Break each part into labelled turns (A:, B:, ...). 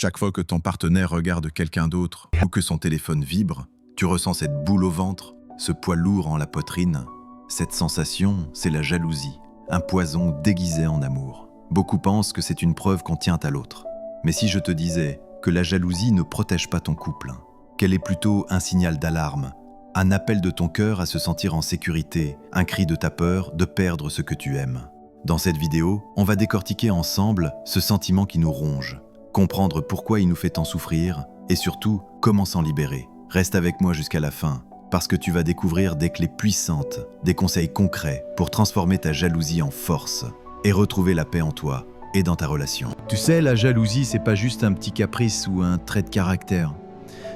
A: Chaque fois que ton partenaire regarde quelqu'un d'autre ou que son téléphone vibre, tu ressens cette boule au ventre, ce poids lourd en la poitrine. Cette sensation, c'est la jalousie, un poison déguisé en amour. Beaucoup pensent que c'est une preuve qu'on tient à l'autre. Mais si je te disais que la jalousie ne protège pas ton couple, qu'elle est plutôt un signal d'alarme, un appel de ton cœur à se sentir en sécurité, un cri de ta peur de perdre ce que tu aimes. Dans cette vidéo, on va décortiquer ensemble ce sentiment qui nous ronge, comprendre pourquoi il nous fait tant souffrir et surtout comment s'en libérer. Reste avec moi jusqu'à la fin, parce que tu vas découvrir des clés puissantes, des conseils concrets pour transformer ta jalousie en force et retrouver la paix en toi et dans ta relation.
B: Tu sais, la jalousie, c'est pas juste un petit caprice ou un trait de caractère.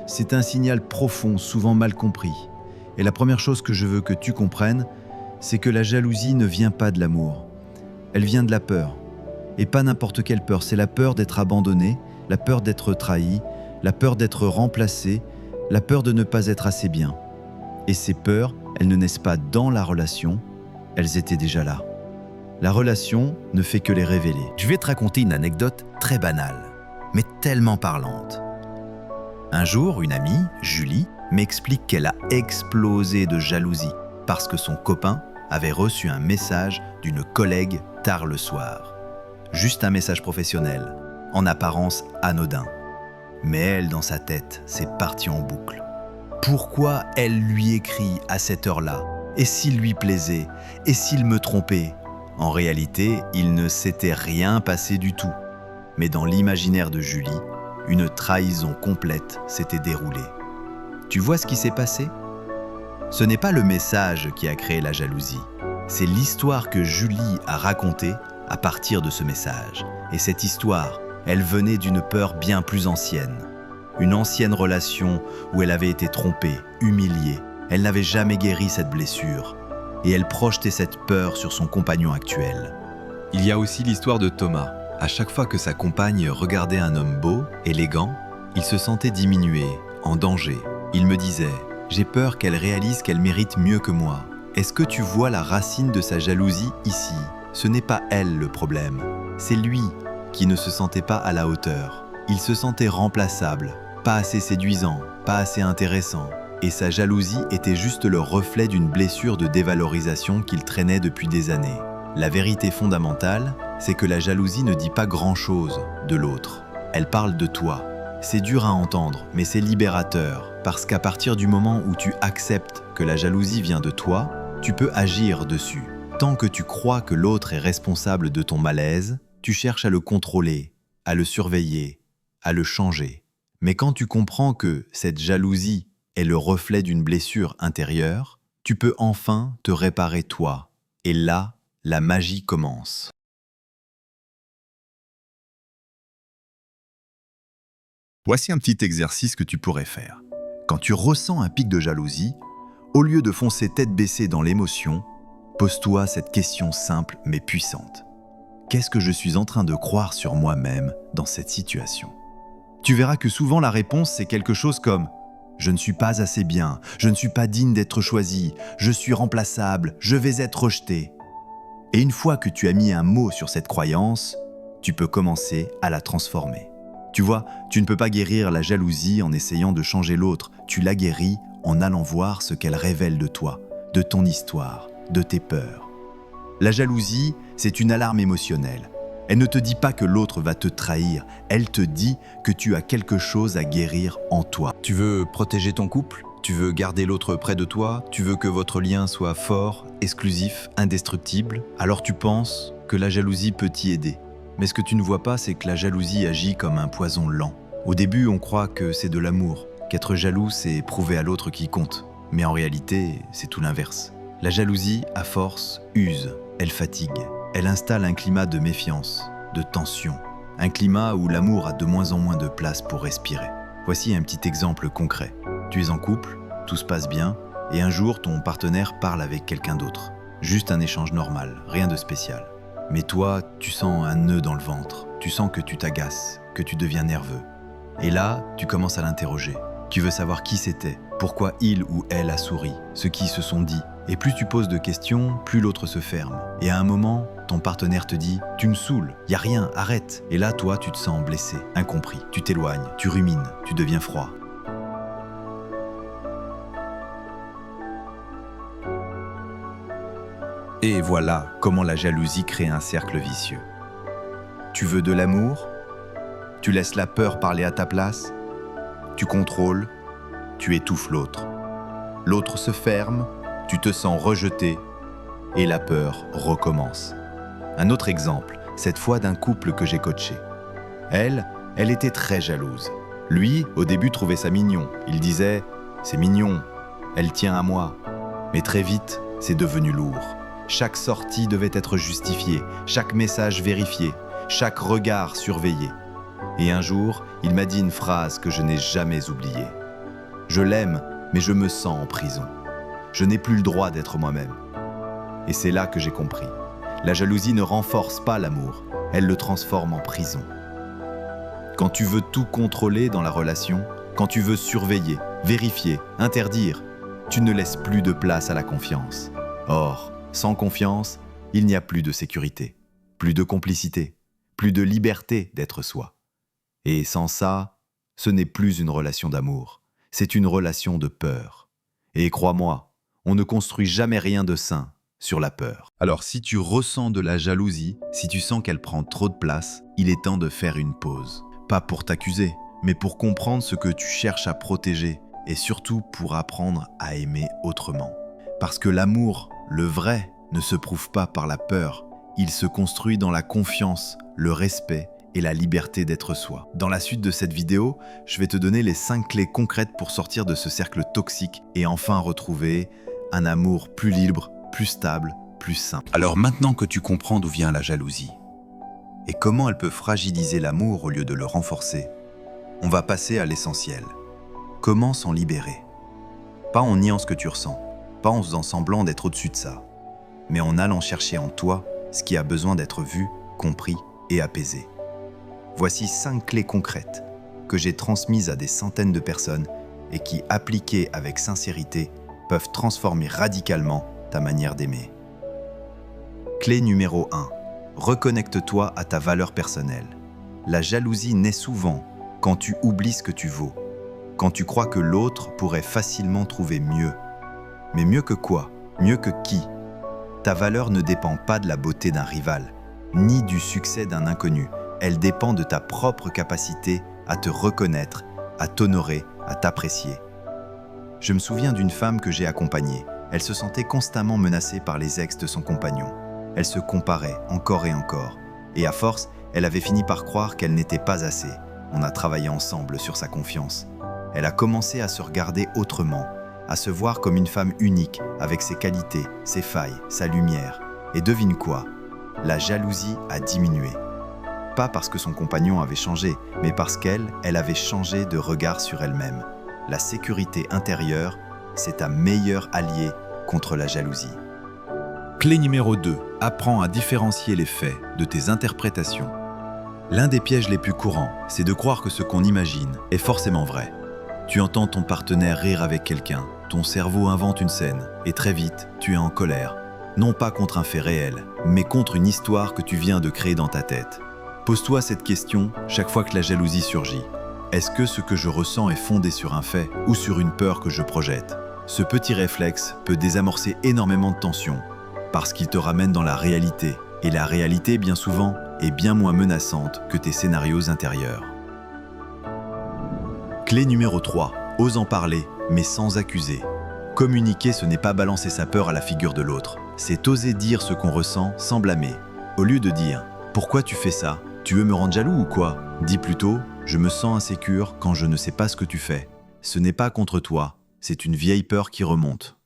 B: C'est un signal profond, souvent mal compris. Et la première chose que je veux que tu comprennes, c'est que la jalousie ne vient pas de l'amour. Elle vient de la peur. Et pas n'importe quelle peur, c'est la peur d'être abandonné, la peur d'être trahi, la peur d'être remplacé, la peur de ne pas être assez bien. Et ces peurs, elles ne naissent pas dans la relation, elles étaient déjà là. La relation ne fait que les révéler.
C: Je vais te raconter une anecdote très banale, mais tellement parlante. Un jour, une amie, Julie, m'explique qu'elle a explosé de jalousie parce que son copain avait reçu un message d'une collègue tard le soir. Juste un message professionnel, en apparence anodin. Mais elle, dans sa tête, c'est parti en boucle. Pourquoi elle lui écrit à cette heure-là? Et s'il lui plaisait? Et s'il me trompait? En réalité, il ne s'était rien passé du tout. Mais dans l'imaginaire de Julie, une trahison complète s'était déroulée. Tu vois ce qui s'est passé? Ce n'est pas le message qui a créé la jalousie. C'est l'histoire que Julie a racontée à partir de ce message. Et cette histoire, elle venait d'une peur bien plus ancienne. Une ancienne relation où elle avait été trompée, humiliée. Elle n'avait jamais guéri cette blessure. Et elle projetait cette peur sur son compagnon actuel.
D: Il y a aussi l'histoire de Thomas. À chaque fois que sa compagne regardait un homme beau, élégant, il se sentait diminué, en danger. Il me disait « J'ai peur qu'elle réalise qu'elle mérite mieux que moi. » Est-ce que tu vois la racine de sa jalousie ici? Ce n'est pas elle le problème, c'est lui qui ne se sentait pas à la hauteur. Il se sentait remplaçable, pas assez séduisant, pas assez intéressant. Et sa jalousie était juste le reflet d'une blessure de dévalorisation qu'il traînait depuis des années. La vérité fondamentale, c'est que la jalousie ne dit pas grand-chose de l'autre. Elle parle de toi. C'est dur à entendre, mais c'est libérateur, parce qu'à partir du moment où tu acceptes que la jalousie vient de toi, tu peux agir dessus. Tant que tu crois que l'autre est responsable de ton malaise, tu cherches à le contrôler, à le surveiller, à le changer. Mais quand tu comprends que cette jalousie est le reflet d'une blessure intérieure, tu peux enfin te réparer toi. Et là, la magie commence.
A: Voici un petit exercice que tu pourrais faire. Quand tu ressens un pic de jalousie, au lieu de foncer tête baissée dans l'émotion, pose-toi cette question simple mais puissante. Qu'est-ce que je suis en train de croire sur moi-même dans cette situation? Tu verras que souvent la réponse c'est quelque chose comme « Je ne suis pas assez bien, je ne suis pas digne d'être choisi, je suis remplaçable, je vais être rejeté. » Et une fois que tu as mis un mot sur cette croyance, tu peux commencer à la transformer. Tu vois, tu ne peux pas guérir la jalousie en essayant de changer l'autre, tu la guéris en allant voir ce qu'elle révèle de toi, de ton histoire, de tes peurs. La jalousie, c'est une alarme émotionnelle. Elle ne te dit pas que l'autre va te trahir, elle te dit que tu as quelque chose à guérir en toi.
D: Tu veux protéger ton couple? Tu veux garder l'autre près de toi? Tu veux que votre lien soit fort, exclusif, indestructible? Alors tu penses que la jalousie peut t'y aider. Mais ce que tu ne vois pas, c'est que la jalousie agit comme un poison lent. Au début, on croit que c'est de l'amour, qu'être jaloux, c'est prouver à l'autre qui compte. Mais en réalité, c'est tout l'inverse. La jalousie, à force, use, elle fatigue. Elle installe un climat de méfiance, de tension. Un climat où l'amour a de moins en moins de place pour respirer. Voici un petit exemple concret. Tu es en couple, tout se passe bien, et un jour, ton partenaire parle avec quelqu'un d'autre. Juste un échange normal, rien de spécial. Mais toi, tu sens un nœud dans le ventre. Tu sens que tu t'agaces, que tu deviens nerveux. Et là, tu commences à l'interroger. Tu veux savoir qui c'était, pourquoi il ou elle a souri, ce qu'ils se sont dit.
B: Et plus tu poses de questions, plus l'autre se ferme. Et à un moment, ton partenaire te dit « Tu me saoules, y a rien, arrête ». Et là, toi, tu te sens blessé, incompris. Tu t'éloignes, tu rumines, tu deviens froid. Et voilà comment la jalousie crée un cercle vicieux. Tu veux de l'amour? Tu laisses la peur parler à ta place? Tu contrôles? Tu étouffes l'autre. L'autre se ferme, tu te sens rejeté et la peur recommence. Un autre exemple, cette fois d'un couple que j'ai coaché. Elle était très jalouse. Lui, au début, trouvait ça mignon. Il disait « C'est mignon, elle tient à moi ». Mais très vite, c'est devenu lourd. Chaque sortie devait être justifiée, chaque message vérifié, chaque regard surveillé. Et un jour, il m'a dit une phrase que je n'ai jamais oubliée. « Je l'aime, mais je me sens en prison. Je n'ai plus le droit d'être moi-même. » Et c'est là que j'ai compris. La jalousie ne renforce pas l'amour, elle le transforme en prison. Quand tu veux tout contrôler dans la relation, quand tu veux surveiller, vérifier, interdire, tu ne laisses plus de place à la confiance. Or, sans confiance, il n'y a plus de sécurité, plus de complicité, plus de liberté d'être soi. Et sans ça, ce n'est plus une relation d'amour, c'est une relation de peur. Et crois-moi, on ne construit jamais rien de sain sur la peur. Alors si tu ressens de la jalousie, si tu sens qu'elle prend trop de place, il est temps de faire une pause. Pas pour t'accuser, mais pour comprendre ce que tu cherches à protéger et surtout pour apprendre à aimer autrement. Parce que l'amour, le vrai, ne se prouve pas par la peur. Il se construit dans la confiance, le respect et la liberté d'être soi. Dans la suite de cette vidéo, je vais te donner les 5 clés concrètes pour sortir de ce cercle toxique et enfin retrouver un amour plus libre, plus stable, plus sain.
A: Alors maintenant que tu comprends d'où vient la jalousie et comment elle peut fragiliser l'amour au lieu de le renforcer, on va passer à l'essentiel. Comment s'en libérer? Pas en niant ce que tu ressens, pas en faisant semblant d'être au-dessus de ça, mais en allant chercher en toi ce qui a besoin d'être vu, compris et apaisé. Voici 5 clés concrètes que j'ai transmises à des centaines de personnes et qui, appliquées avec sincérité, peuvent transformer radicalement ta manière d'aimer. Clé numéro 1. Reconnecte-toi à ta valeur personnelle. La jalousie naît souvent quand tu oublies ce que tu vaux, quand tu crois que l'autre pourrait facilement trouver mieux. Mais mieux que quoi? Mieux que qui? Ta valeur ne dépend pas de la beauté d'un rival, ni du succès d'un inconnu. Elle dépend de ta propre capacité à te reconnaître, à t'honorer, à t'apprécier. Je me souviens d'une femme que j'ai accompagnée. Elle se sentait constamment menacée par les ex de son compagnon. Elle se comparait encore et encore. Et à force, elle avait fini par croire qu'elle n'était pas assez. On a travaillé ensemble sur sa confiance. Elle a commencé à se regarder autrement, à se voir comme une femme unique, avec ses qualités, ses failles, sa lumière. Et devine quoi? La jalousie a diminué. Pas parce que son compagnon avait changé, mais parce elle avait changé de regard sur elle-même. La sécurité intérieure, c'est ta meilleure alliée contre la jalousie. Clé numéro 2. Apprends à différencier les faits de tes interprétations. L'un des pièges les plus courants, c'est de croire que ce qu'on imagine est forcément vrai. Tu entends ton partenaire rire avec quelqu'un, ton cerveau invente une scène, et très vite, tu es en colère. Non pas contre un fait réel, mais contre une histoire que tu viens de créer dans ta tête. Pose-toi cette question chaque fois que la jalousie surgit. Est-ce que ce que je ressens est fondé sur un fait ou sur une peur que je projette? Ce petit réflexe peut désamorcer énormément de tensions, parce qu'il te ramène dans la réalité. Et la réalité, bien souvent, est bien moins menaçante que tes scénarios intérieurs. Clé numéro 3. Ose en parler, mais sans accuser. Communiquer, ce n'est pas balancer sa peur à la figure de l'autre. C'est oser dire ce qu'on ressent sans blâmer. Au lieu de dire « Pourquoi tu fais ça? Tu veux me rendre jaloux ou quoi ?» Dis plutôt « Je me sens insécure quand je ne sais pas ce que tu fais. » Ce n'est pas contre toi, c'est une vieille peur qui remonte.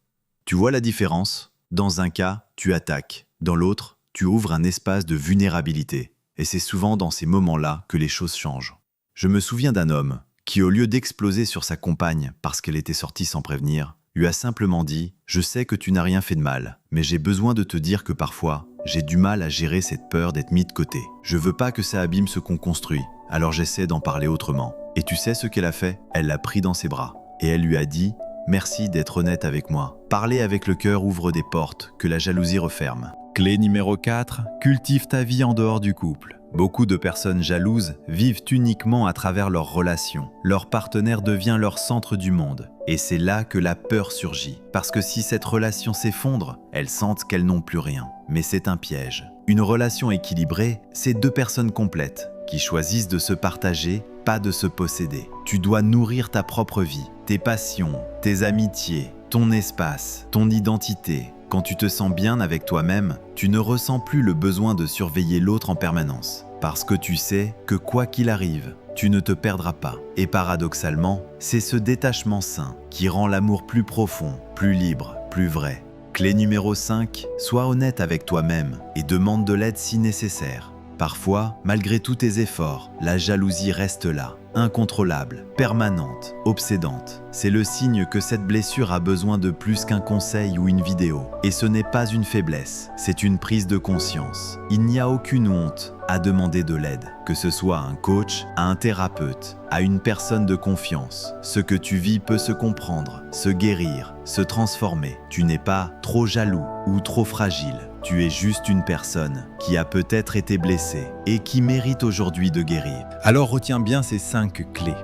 A: Tu vois la différence? Dans un cas, tu attaques. Dans l'autre, tu ouvres un espace de vulnérabilité. Et c'est souvent dans ces moments-là que les choses changent. Je me souviens d'un homme qui, au lieu d'exploser sur sa compagne parce qu'elle était sortie sans prévenir, lui a simplement dit « Je sais que tu n'as rien fait de mal, mais j'ai besoin de te dire que parfois, j'ai du mal à gérer cette peur d'être mis de côté. Je veux pas que ça abîme ce qu'on construit, alors j'essaie d'en parler autrement. » Et tu sais ce qu'elle a fait? Elle l'a pris dans ses bras et elle lui a dit «
B: Merci d'être honnête avec moi. Parler avec le cœur ouvre des portes que la jalousie referme.
D: Clé numéro 4, cultive ta vie en dehors du couple. Beaucoup de personnes jalouses vivent uniquement à travers leurs relations. Leur partenaire devient leur centre du monde. Et c'est là que la peur surgit. Parce que si cette relation s'effondre, elles sentent qu'elles n'ont plus rien. Mais c'est un piège. Une relation équilibrée, c'est deux personnes complètes qui choisissent de se partager, pas de se posséder. Tu dois nourrir ta propre vie, tes passions, tes amitiés, ton espace, ton identité. Quand tu te sens bien avec toi-même, tu ne ressens plus le besoin de surveiller l'autre en permanence. Parce que tu sais que quoi qu'il arrive, tu ne te perdras pas. Et paradoxalement, c'est ce détachement sain qui rend l'amour plus profond, plus libre, plus vrai. Clé numéro 5, sois honnête avec toi-même et demande de l'aide si nécessaire. Parfois, malgré tous tes efforts, la jalousie reste là, incontrôlable, permanente, obsédante. C'est le signe que cette blessure a besoin de plus qu'un conseil ou une vidéo. Et ce n'est pas une faiblesse, c'est une prise de conscience. Il n'y a aucune honte à demander de l'aide, que ce soit à un coach, à un thérapeute, à une personne de confiance. Ce que tu vis peut se comprendre, se guérir, se transformer. Tu n'es pas trop jaloux ou trop fragile. Tu es juste une personne qui a peut-être été blessée et qui mérite aujourd'hui de guérir. Alors retiens bien ces 5 clés.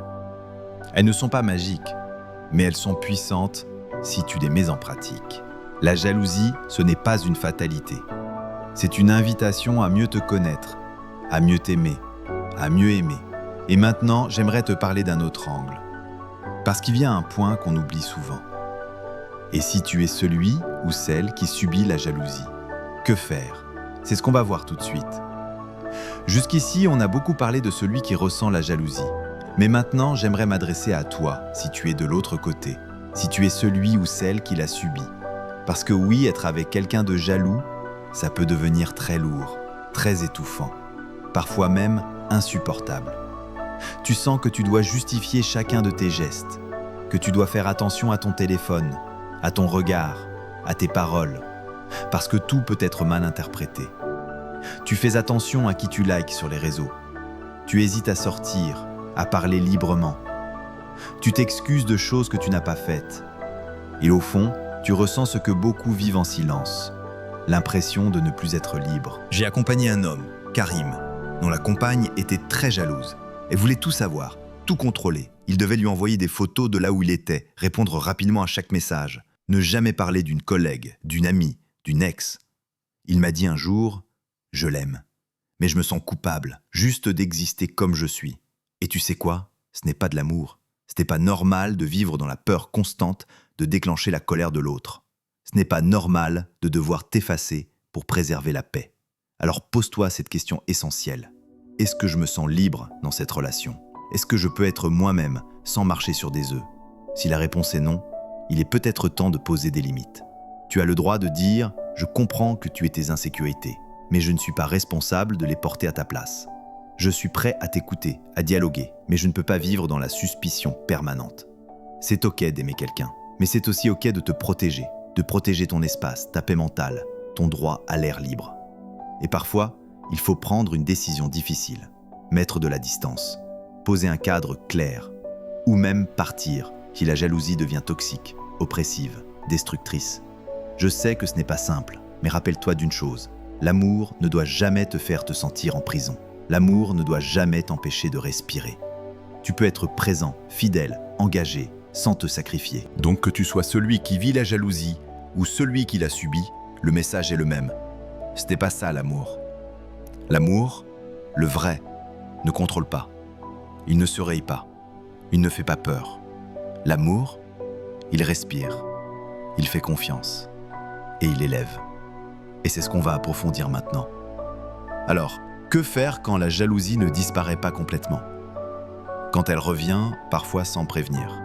D: Elles ne sont pas magiques, mais elles sont puissantes si tu les mets en pratique. La jalousie, ce n'est pas une fatalité. C'est une invitation à mieux te connaître, à mieux t'aimer, à mieux aimer. Et maintenant, j'aimerais te parler d'un autre angle. Parce qu'il y a un point qu'on oublie souvent. Et si tu es celui ou celle qui subit la jalousie, que faire? C'est ce qu'on va voir tout de suite. Jusqu'ici, on a beaucoup parlé de celui qui ressent la jalousie. Mais maintenant, j'aimerais m'adresser à toi, si tu es de l'autre côté, si tu es celui ou celle qui l'a subi. Parce que oui, être avec quelqu'un de jaloux, ça peut devenir très lourd, très étouffant, parfois même insupportable. Tu sens que tu dois justifier chacun de tes gestes, que tu dois faire attention à ton téléphone, à ton regard, à tes paroles, parce que tout peut être mal interprété. Tu fais attention à qui tu likes sur les réseaux. Tu hésites à sortir, à parler librement. Tu t'excuses de choses que tu n'as pas faites. Et au fond, tu ressens ce que beaucoup vivent en silence, l'impression de ne plus être libre.
C: J'ai accompagné un homme, Karim, dont la compagne était très jalouse. Elle voulait tout savoir, tout contrôler. Il devait lui envoyer des photos de là où il était, répondre rapidement à chaque message, ne jamais parler d'une collègue, d'une amie, d'une ex. Il m'a dit un jour « Je l'aime, mais je me sens coupable, juste d'exister comme je suis. » Et tu sais quoi? Ce n'est pas de l'amour. Ce n'est pas normal de vivre dans la peur constante de déclencher la colère de l'autre. Ce n'est pas normal de devoir t'effacer pour préserver la paix. Alors pose-toi cette question essentielle. Est-ce que je me sens libre dans cette relation? Est-ce que je peux être moi-même sans marcher sur des œufs? Si la réponse est non, il est peut-être temps de poser des limites. Tu as le droit de dire « Je comprends que tu aies tes insécurités, mais je ne suis pas responsable de les porter à ta place. Je suis prêt à t'écouter, à dialoguer, mais je ne peux pas vivre dans la suspicion permanente. » C'est ok d'aimer quelqu'un, mais c'est aussi ok de te protéger, de protéger ton espace, ta paix mentale, ton droit à l'air libre. Et parfois, il faut prendre une décision difficile, mettre de la distance, poser un cadre clair, ou même partir si la jalousie devient toxique, oppressive, destructrice. Je sais que ce n'est pas simple, mais rappelle-toi d'une chose, l'amour ne doit jamais te faire te sentir en prison. L'amour ne doit jamais t'empêcher de respirer. Tu peux être présent, fidèle, engagé, sans te sacrifier.
A: Donc que tu sois celui qui vit la jalousie ou celui qui l'a subie, le message est le même. Ce n'est pas ça l'amour. L'amour, le vrai, ne contrôle pas. Il ne se raye pas. Il ne fait pas peur. L'amour, il respire. Il fait confiance. Et il élève. Et c'est ce qu'on va approfondir maintenant. Alors, que faire quand la jalousie ne disparaît pas complètement? Quand elle revient, parfois sans prévenir.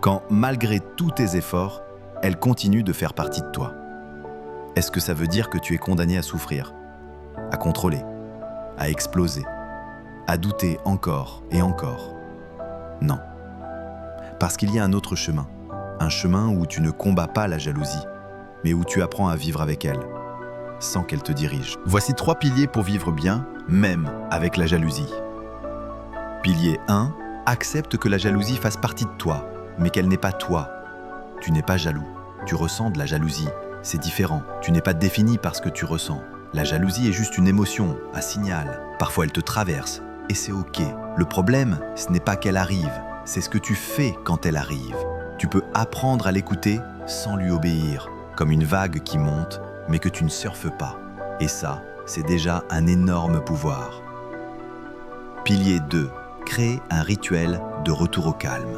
A: Quand, malgré tous tes efforts, elle continue de faire partie de toi. Est-ce que ça veut dire que tu es condamné à souffrir, à contrôler, à exploser, à douter encore et encore? Non. Parce qu'il y a un autre chemin. Un chemin où tu ne combats pas la jalousie, mais où tu apprends à vivre avec elle, sans qu'elle te dirige. Voici 3 piliers pour vivre bien, même avec la jalousie. Pilier 1, accepte que la jalousie fasse partie de toi, mais qu'elle n'est pas toi.
C: tu n'es pas jaloux. Tu ressens de la jalousie. C'est différent. Tu n'es pas défini par ce que tu ressens. La jalousie est juste une émotion, un signal. Parfois elle te traverse, et c'est ok. Le problème, ce n'est pas qu'elle arrive, c'est ce que tu fais quand elle arrive. Tu peux apprendre à l'écouter sans lui obéir, comme une vague qui monte, mais que tu ne surfes pas. Et ça, c'est déjà un énorme pouvoir. Pilier 2. Créer un rituel de retour au calme.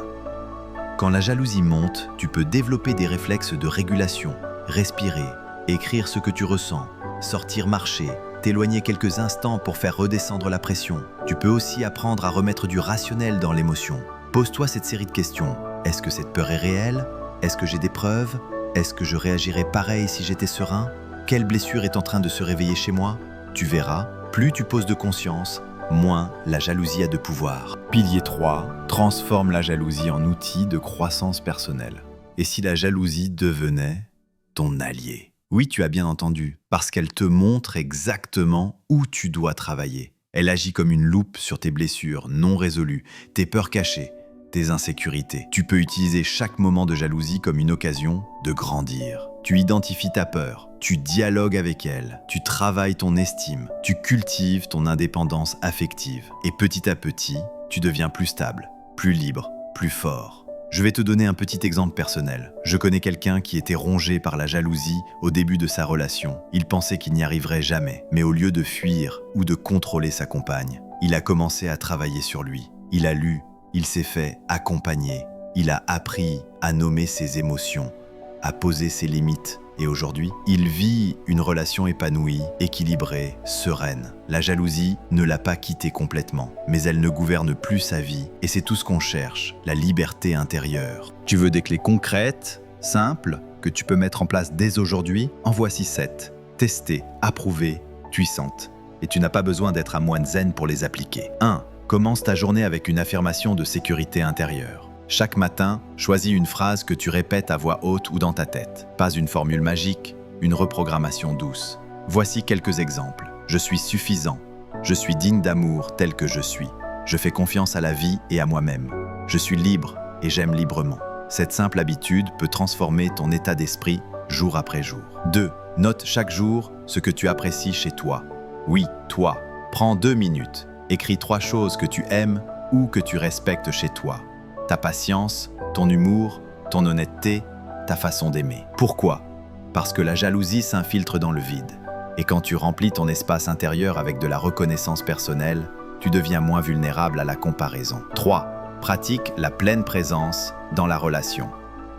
C: Quand la jalousie monte, tu peux développer des réflexes de régulation, respirer, écrire ce que tu ressens, sortir marcher, t'éloigner quelques instants pour faire redescendre la pression. Tu peux aussi apprendre à remettre du rationnel dans l'émotion. Pose-toi cette série de questions. Est-ce que cette peur est réelle? Est-ce que j'ai des preuves? Est-ce que je réagirais pareil si j'étais serein? Quelle blessure est en train de se réveiller chez moi? Tu verras, plus tu poses de conscience, moins la jalousie a de pouvoir.
B: Pilier 3. Transforme la jalousie en outil de croissance personnelle.
C: Et si la jalousie devenait ton allié? Oui, tu as bien entendu, parce qu'elle te montre exactement où tu dois travailler. Elle agit comme une loupe sur tes blessures non résolues, tes peurs cachées, tes insécurités. Tu peux utiliser chaque moment de jalousie comme une occasion de grandir. Tu identifies ta peur, tu dialogues avec elle, tu travailles ton estime, tu cultives ton indépendance affective. Et petit à petit, tu deviens plus stable, plus libre, plus fort. Je vais te donner un petit exemple personnel. Je connais quelqu'un qui était rongé par la jalousie au début de sa relation. Il pensait qu'il n'y arriverait jamais, mais au lieu de fuir ou de contrôler sa compagne, il a commencé à travailler sur lui. Il a lu, il s'est fait accompagner, il a appris à nommer ses émotions, à poser ses limites. Et aujourd'hui, il vit une relation épanouie, équilibrée, sereine. La jalousie ne l'a pas quitté complètement, mais elle ne gouverne plus sa vie. Et c'est tout ce qu'on cherche, la liberté intérieure.
A: Tu veux des clés concrètes, simples, que tu peux mettre en place dès aujourd'hui? En voici 7. Testées, approuvées, puissantes. Et tu n'as pas besoin d'être un moine zen pour les appliquer. 1. Commence ta journée avec une affirmation de sécurité intérieure. Chaque matin, choisis une phrase que tu répètes à voix haute ou dans ta tête. Pas une formule magique, une reprogrammation douce. Voici quelques exemples. Je suis suffisant. Je suis digne d'amour tel que je suis. Je fais confiance à la vie et à moi-même. Je suis libre et j'aime librement. Cette simple habitude peut transformer ton état d'esprit jour après jour. 2. Note chaque jour ce que tu apprécies chez toi. Oui, toi. Prends 2 minutes. Écris 3 choses que tu aimes ou que tu respectes chez toi. Ta patience, ton humour, ton honnêteté, ta façon d'aimer. Pourquoi? Parce que la jalousie s'infiltre dans le vide. Et quand tu remplis ton espace intérieur avec de la reconnaissance personnelle, tu deviens moins vulnérable à la comparaison. 3. Pratique la pleine présence dans la relation.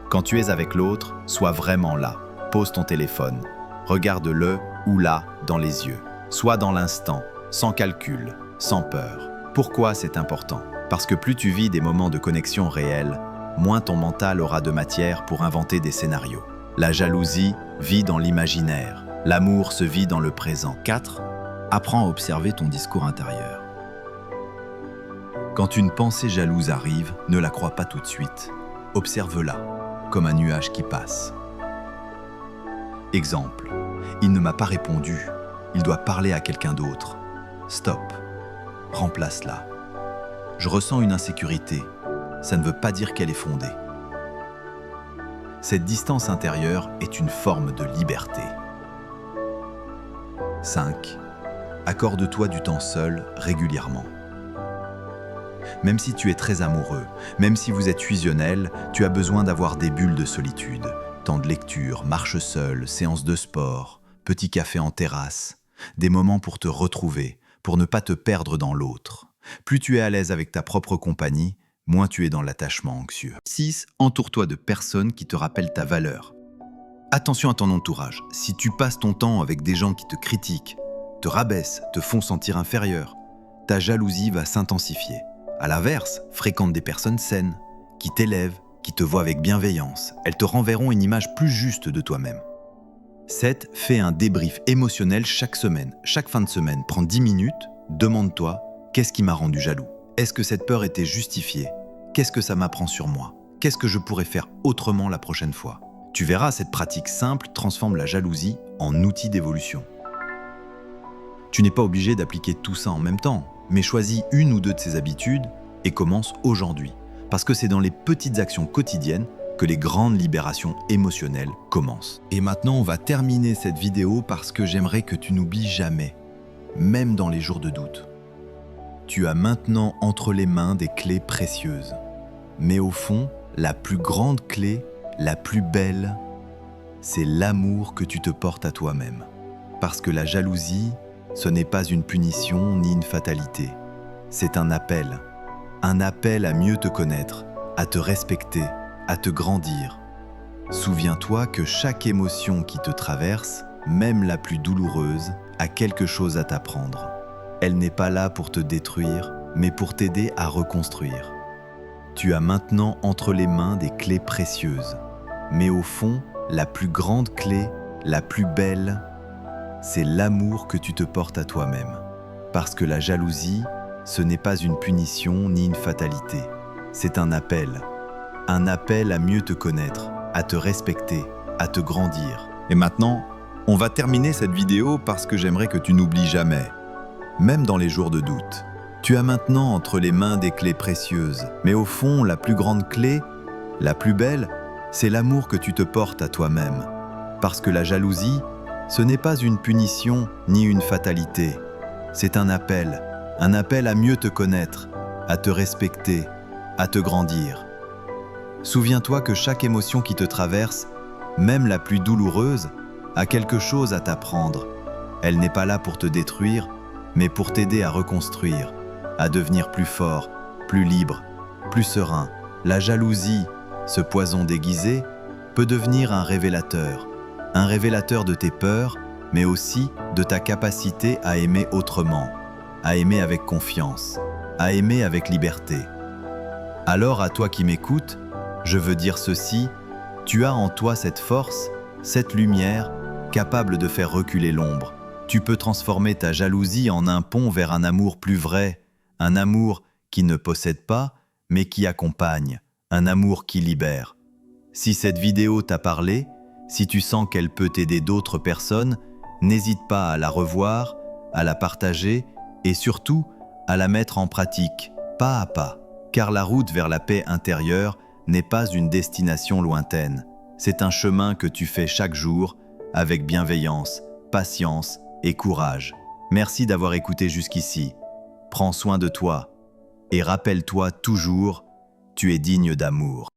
A: Quand tu es avec l'autre, sois vraiment là. Pose ton téléphone. Regarde-le ou la dans les yeux. Sois dans l'instant, sans calcul, sans peur. Pourquoi c'est important? Parce que plus tu vis des moments de connexion réels, moins ton mental aura de matière pour inventer des scénarios. La jalousie vit dans l'imaginaire. L'amour se vit dans le présent. 4. Apprends à observer ton discours intérieur. Quand une pensée jalouse arrive, ne la crois pas tout de suite. Observe-la, comme un nuage qui passe. Exemple. Il ne m'a pas répondu. Il doit parler à quelqu'un d'autre. Stop. Remplace-la. Je ressens une insécurité. Ça ne veut pas dire qu'elle est fondée. Cette distance intérieure est une forme de liberté. 5. Accorde-toi du temps seul régulièrement. Même si tu es très amoureux, même si vous êtes fusionnel, tu as besoin d'avoir des bulles de solitude. Temps de lecture, marche seule, séance de sport, petit café en terrasse. Des moments pour te retrouver, pour ne pas te perdre dans l'autre. Plus tu es à l'aise avec ta propre compagnie, moins tu es dans l'attachement anxieux. 6. Entoure-toi de personnes qui te rappellent ta valeur. Attention à ton entourage. Si tu passes ton temps avec des gens qui te critiquent, te rabaissent, te font sentir inférieur, ta jalousie va s'intensifier. À l'inverse, fréquente des personnes saines, qui t'élèvent, qui te voient avec bienveillance. Elles te renverront une image plus juste de toi-même. 7. Fais un débrief émotionnel chaque semaine. Chaque fin de semaine, prends 10 minutes, demande-toi qu'est-ce qui m'a rendu jaloux? Est-ce que cette peur était justifiée? Qu'est-ce que ça m'apprend sur moi? Qu'est-ce que je pourrais faire autrement la prochaine fois? Tu verras, cette pratique simple transforme la jalousie en outil d'évolution. Tu n'es pas obligé d'appliquer tout ça en même temps, mais choisis une ou deux de ces habitudes et commence aujourd'hui. Parce que c'est dans les petites actions quotidiennes que les grandes libérations émotionnelles commencent.
B: Et maintenant, on va terminer cette vidéo parce que j'aimerais que tu n'oublies jamais, même dans les jours de doute. Tu as maintenant entre les mains des clés précieuses. Mais au fond, la plus grande clé, la plus belle, c'est l'amour que tu te portes à toi-même. Parce que la jalousie, ce n'est pas une punition ni une fatalité. C'est un appel à mieux te connaître, à te respecter, à te grandir. Souviens-toi que chaque émotion qui te traverse, même la plus douloureuse, a quelque chose à t'apprendre. Elle n'est pas là pour te détruire, mais pour t'aider à reconstruire. Tu as maintenant entre les mains des clés précieuses. Mais au fond, la plus grande clé, la plus belle, c'est l'amour que tu te portes à toi-même. Parce que la jalousie, ce n'est pas une punition ni une fatalité. C'est un appel à mieux te connaître, à te respecter, à te grandir.
A: Et maintenant, on va terminer cette vidéo parce que j'aimerais que tu n'oublies jamais, même dans les jours de doute. Tu as maintenant entre les mains des clés précieuses, mais au fond, la plus grande clé, la plus belle, c'est l'amour que tu te portes à toi-même. Parce que la jalousie, ce n'est pas une punition ni une fatalité. C'est un appel à mieux te connaître, à te respecter, à te grandir. Souviens-toi que chaque émotion qui te traverse, même la plus douloureuse, a quelque chose à t'apprendre. Elle n'est pas là pour te détruire, mais pour t'aider à reconstruire, à devenir plus fort, plus libre, plus serein. La jalousie, ce poison déguisé, peut devenir un révélateur de tes peurs, mais aussi de ta capacité à aimer autrement, à aimer avec confiance, à aimer avec liberté. Alors à toi qui m'écoutes, je veux dire ceci, tu as en toi cette force, cette lumière, capable de faire reculer l'ombre. Tu peux transformer ta jalousie en un pont vers un amour plus vrai, un amour qui ne possède pas, mais qui accompagne, un amour qui libère. Si cette vidéo t'a parlé, si tu sens qu'elle peut aider d'autres personnes, n'hésite pas à la revoir, à la partager et surtout à la mettre en pratique, pas à pas. Car la route vers la paix intérieure n'est pas une destination lointaine. C'est un chemin que tu fais chaque jour avec bienveillance, patience et courage. Merci d'avoir écouté jusqu'ici. Prends soin de toi et rappelle-toi toujours, tu es digne d'amour.